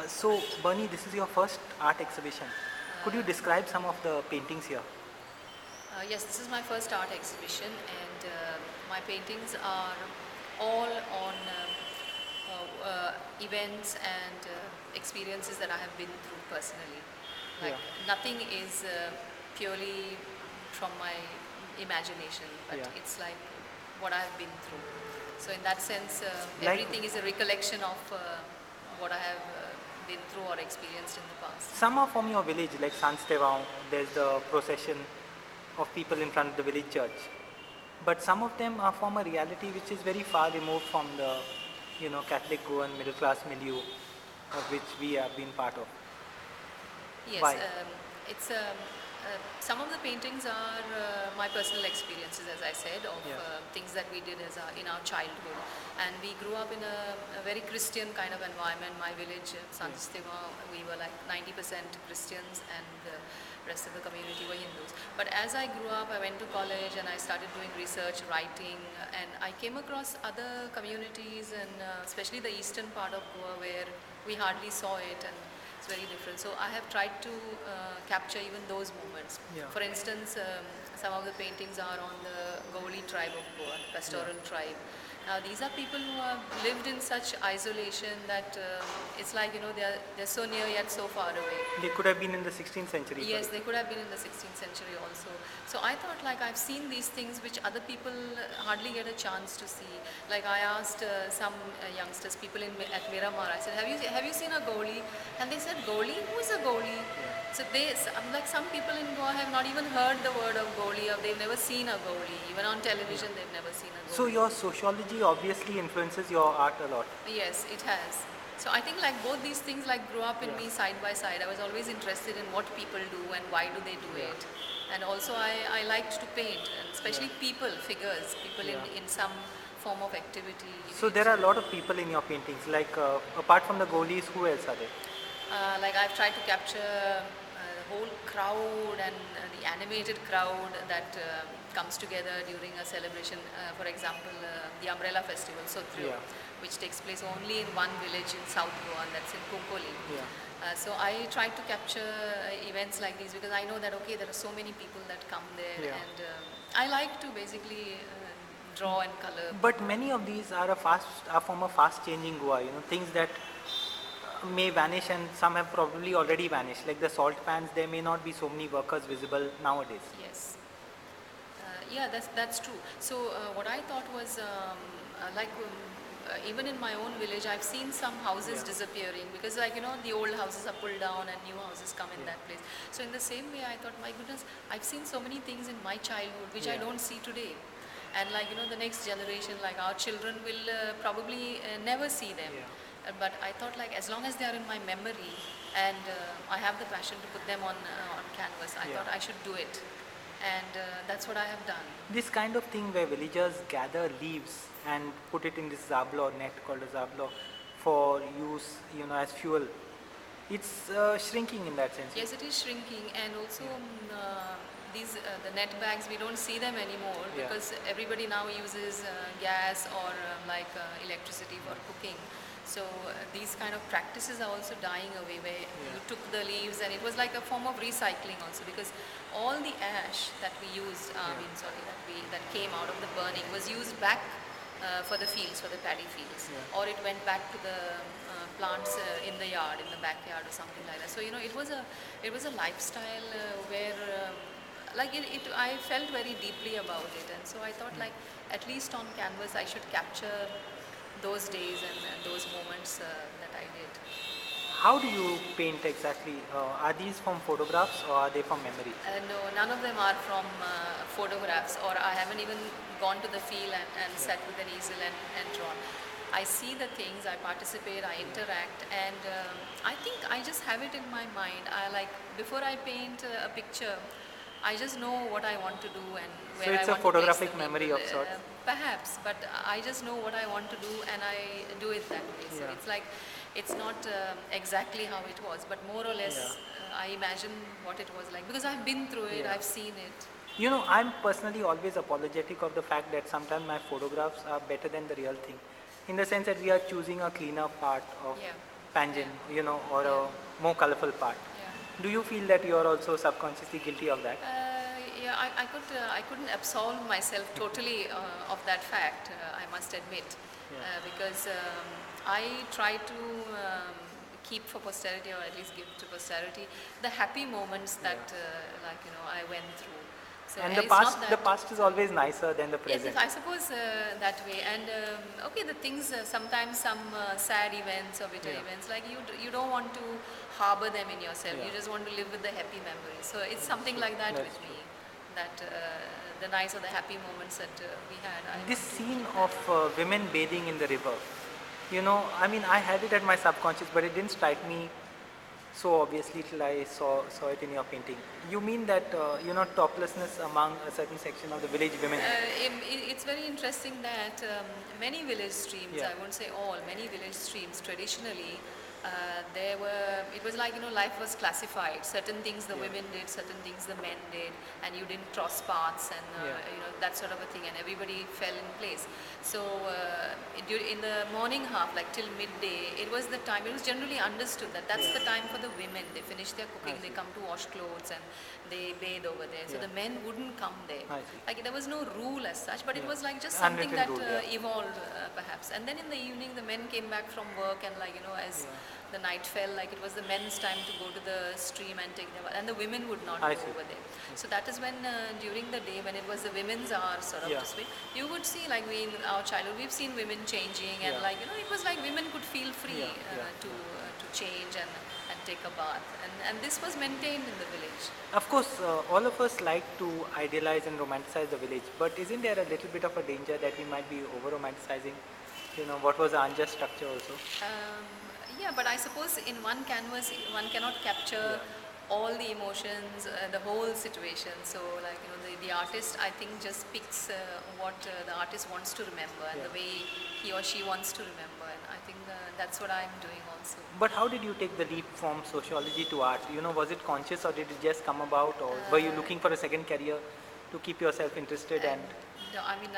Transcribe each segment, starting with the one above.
So, Bernie, this is your first art exhibition. Could you Uh, describe some of the paintings here? yes, this is my first art exhibition, and my paintings are all on events and experiences that I have been through personally. Like Yeah, nothing is purely from my imagination, but yeah. it's like what I have been through. So in that sense, Like everything is a recollection of what I have been through or experienced in the past. some are from your village, like Sanstevang, there's the procession of people in front of the village church. But some of them are from a reality which is very far removed from the, Catholic Goan middle class milieu of which we have been part of. Yes, Why? it's some of the paintings are my personal experiences, as I said, of Yeah, things that we did in our childhood. And we grew up in a very Christian kind of environment. My village, yeah, Santistima, we were like 90% Christians, and the rest of the community were Hindus. But as I grew up, I went to college and I started doing research, writing, and I came across other communities, and especially the eastern part of Goa, where we hardly saw it, and it's very different. So I have tried to capture even those moments. yeah, For instance, some of the paintings are on the Gauli tribe of Goa, the yeah. pastoral tribe. Now these are people who have lived in such isolation that it's like they're so near yet so far away. They could have been in the 16th century, for Yes, they example. could have been in the 16th century also. So I thought, like, I've seen these things which other people hardly get a chance to see. Like I asked some youngsters, people at Miramar, I said, have you seen a Gauli? And they said, Gauli? Who is a Gauli? So like some people in Goa have not even heard the word of Gauli, or they've never seen a Gauli. Even on television, they've never seen a So Gauli. your sociology obviously influences your art a lot. Yes, it has. So I think like both these things like grew up in Yeah, me side by side. I was always interested in what people do and why do they do yeah, it. And also I liked to paint, and yeah, especially people, figures, people yeah. in some form of activity. So there are a lot of people in your paintings. Like apart from the goalies, who else are there? Like I've tried to capture the whole crowd and the animated crowd that comes together during a celebration. For example, the Umbrella Festival, Sotrio, Yeah, which takes place only in one village in South Goa, and that's in Kumpoli. yeah. So I try to capture events like these because I know that okay, there are so many people that come there, Yeah. and I like to basically draw and color. But many of these are from a fast changing Goa. Things that may vanish and some have probably already vanished. Like the salt pans, there may not be so many workers visible nowadays. Yes. Yeah, that's true. So what I thought was even in my own village, I've seen some houses Yeah, disappearing because the old houses are pulled down and new houses come in yeah, that place. So in the same way, I thought, my goodness, I've seen so many things in my childhood which I yeah, don't see today. And the next generation, like our children will probably never see them. yeah. But I thought like as long as they are in my memory, and I have the passion to put them on canvas, I Yeah. thought I should do it, and that's what I have done. This kind of thing where villagers gather leaves and put it in this zablo or net called a zablo for use, as fuel. It's shrinking in that sense. Yes, it is shrinking, and also Yeah, these the net bags, we don't see them anymore yeah, because everybody now uses gas or electricity for cooking. So these kind of practices are also dying away, where you yeah, took the leaves, and it was like a form of recycling also, because all the ash that we used, yeah, that came out of the burning was used back for the fields, for the paddy fields, yeah. or it went back to the plants in the yard, in the backyard, or something like that. So it was a lifestyle where I felt very deeply about it, and so I thought like at least on canvas I should capture those days and those moments that I did. How do you paint exactly? Are these from photographs or are they from memory? No, none of them are from photographs, or I haven't even gone to the field and Yeah, sat with an easel and drawn. I see the things, I participate, I interact, and I think I just have it in my mind. Before I paint a picture, I just know what I want to do and so where I it's a want to place the photographic memory people. of sorts. Perhaps, but I just know what I want to do and I do it that way. So Yeah, it's like, it's not exactly how it was, but more or less yeah, I imagine what it was like because I've been through it, yeah. I've seen it. I'm personally always apologetic of the fact that sometimes my photographs are better than the real thing. In the sense that we are choosing a cleaner part of Yeah. Panjin, or a more colorful part. Yeah. Do you feel that you are also subconsciously guilty of that? Yeah, I couldn't absolve myself totally of that fact. I must admit, because I try to keep for posterity, or at least give to posterity the happy moments that, I went through. So And it's not that the past is always nicer than the yes, present. I suppose that way. And okay, the things sometimes some sad events or bitter events, like you don't want to harbor them in yourself. You just want to live with the happy memories. So it's something like that That's with me. That the nice or the happy moments that we had. This scene of women bathing in the river, I mean, I had it at my subconscious, but it didn't strike me so obviously till I saw it in your painting. You mean that toplessness among a certain section of the village women? It's very interesting that many village streams, Yeah. I won't say all, many village streams traditionally, it was like, life was classified. Certain things the women did, certain things the men did, and you didn't cross paths and, that sort of a thing, and everybody fell in place. So in the morning half, like till midday, it was the time, it was generally understood that that's the time for the women. They finish their cooking, they come to wash clothes, and they bathe over there. So the men wouldn't come there. I see. Like there was no rule as such, but it was like just something Unwritten that rule, evolved perhaps. And then in the evening, the men came back from work, and as the night fell, like it was the men's time to go to the stream and take their bath, and the women would not I go see. over there. So that is when during the day, when it was the women's hour, sort of to speak, you would see, like we in our childhood, we've seen women changing, and it was like women could feel free to change and take a bath, and this was maintained in the village. Of course, all of us like to idealize and romanticize the village, but isn't there a little bit of a danger that we might be over-romanticizing, what was the unjust structure also? Yeah, but I suppose in one canvas, one cannot capture all the emotions, the whole situation. So, like, the artist, I think, just picks what the artist wants to remember and the way he or she wants to remember. And I think that's what I'm doing also. But how did you take the leap from sociology to art? Was it conscious, or did it just come about, or were you looking for a second career to keep yourself interested? And no, I mean,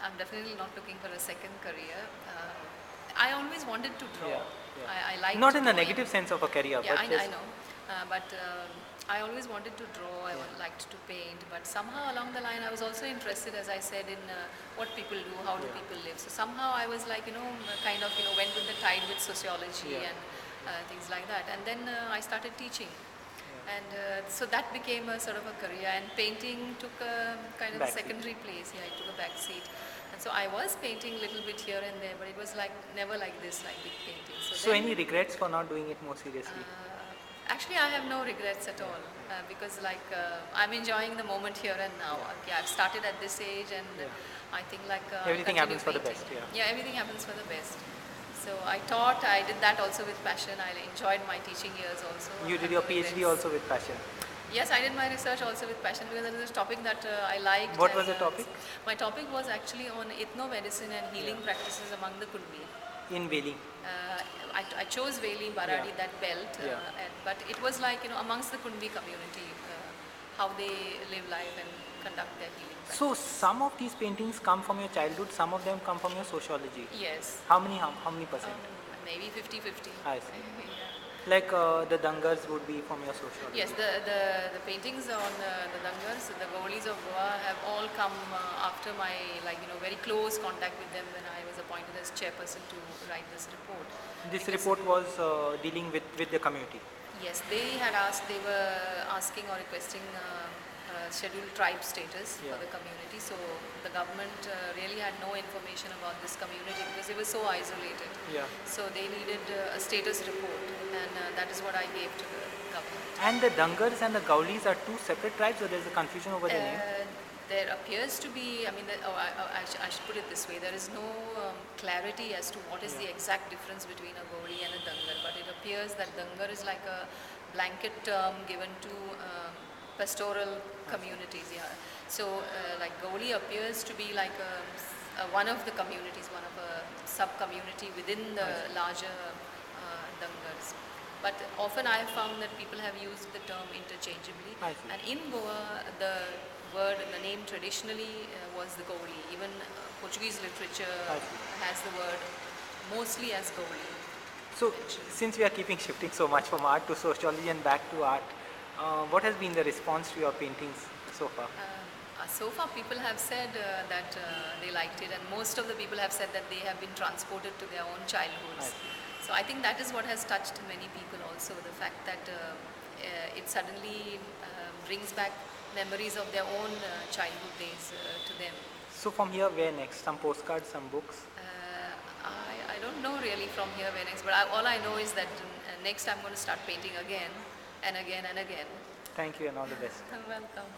I'm definitely not looking for a second career. I always wanted to draw. I like not in the drawing. negative sense of a career, Yeah, but I know. But I always wanted to draw. I liked to paint. But somehow along the line, I was also interested, as I said, in what people do, how do people live. So somehow I was like, kind of, went with the tide with sociology and things like that. And then I started teaching. And so that became a sort of a career. And painting took a kind of a secondary place. Yeah, it took a back seat. And so I was painting a little bit here and there, but it was like never like this, like big painting. So any regrets for not doing it more seriously? Actually, I have no regrets at all because I'm enjoying the moment here and now. Okay, I've started at this age, and I think everything I'll happens continue for the painting. best. Yeah, everything happens for the best. So I taught. I did that also with passion. I enjoyed my teaching years also. You did your PhD also with passion. Yes, I did my research also with passion because it was a topic that I liked. What was the topic? My topic was actually on ethno-medicine and healing practices among the Kudbi. In Veli. I chose Veli, Baradi, that belt, but it was like, amongst the Kudbi community, how they live life and conduct their healing practice. So some of these paintings come from your childhood, some of them come from your sociology. Yes. How many percent? Maybe 50-50. I see. Like the Dangars would be from your sociology. Yes, the paintings on the Dangars, the Gaulis of Goa have all come after my very close contact with them when I was appointed as chairperson to write this report. This report was dealing with the community. Yes, they were asking or requesting scheduled tribe status for the community. So the government really had no information about this community because they were so isolated. Yeah. So they needed a status report, and that is what I gave to the government. And the Dangars and the Gaulis are two separate tribes, or there's a confusion over the name? There appears to be, I should put it this way, there is no clarity as to what is the exact difference between a Gauli and a Dangar, but it appears that Dangar is like a blanket term given to pastoral communities. Yeah. So like Gauli appears to be like one of the communities, one of a sub-community within the larger Dangars. But often I have found that people have used the term interchangeably. And in Goa, the name traditionally was the Gauli. Even Portuguese literature has the word mostly as Gauli. So, eventually. since we are keeping shifting so much from art to sociology and back to art, what has been the response to your paintings so far? So far, people have said that they liked it, and most of the people have said that they have been transported to their own I childhoods. see. So I think that is what has touched many people also, the fact that it suddenly brings back memories of their own childhood days to them. So from here, where next? Some postcards, some books? I don't know really from here where next, but all I know is that next I'm going to start painting again and again and again. Thank you and all the best. Welcome.